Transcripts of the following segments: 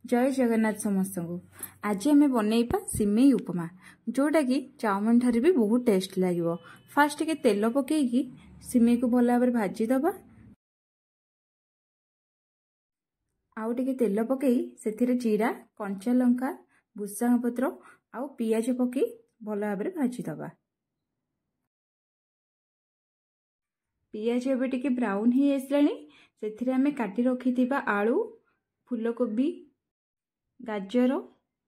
जय जगन्नाथ समस्त को आज आम बनइबा सिमेई उपमा जोटा कि चाउमिन ठारे भी बहुत टेस्ट लगे। फास्ट के तेल पकईकि सिमेई को भल भाव भाजीदबा। आउ टिके तेल पकई से जीरा कंचा लंका भुसांग पत्र आउ पियाज पकई भल भाव भाजीदबा। पियाज एबे टिके ब्राउन ही आसलानी से आमे काटी रखि आलू फूलकोबी गाजर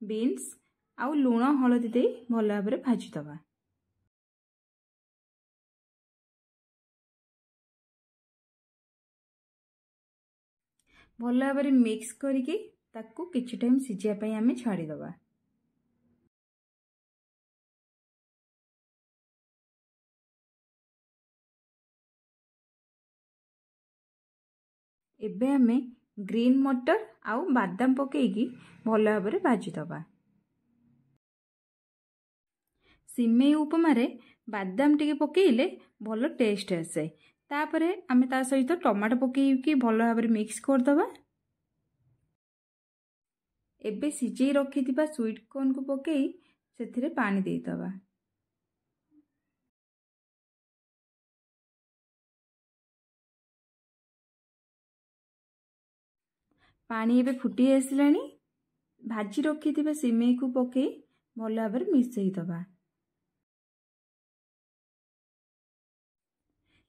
बीन्स आउ लुण हलदी दे भल भाव भाजीदबा। भल भाव मिक्स करके ताकू किछि टाइम सिझिया पई आमे छाड़ीदबा। एबे आमे ग्रीन मटर आउ बादाम पकईकि भल भाव भाजीदबा। सिमेई उपमा रे बादाम टिके पकईले भल टेस्ट आसे। तापरे आमे ता सहित टमाटो पकईकि भल भाव मिक्स करदबा। एबे सिझेई रखिथिबा स्वीट कॉर्न को पकई सेथिरे पानी देइदबा। पानी एबे फुटी आसलानी भाजी रखिथिबा सिमेई को पकई भल भाव मिसईदबा।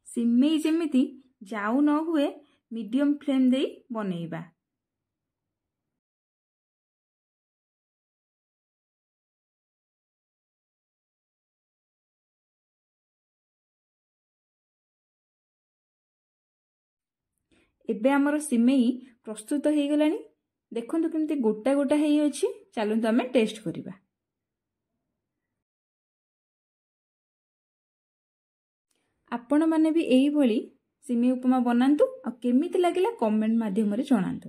सिमेई जेमिति जाऊ न हुए मीडियम फ्लेम दे बनइबा। एबे हमर सिमेई प्रस्तुत हो गलानी। देखंतु केमती गोटा गोटा हेई अछि। चलंतु आमे टेस्ट करिबा। आपण माने भी एही भली सिमेई उपमा बनांतु आ केमिति लागिला कमेंट माध्यम रे जणांतु।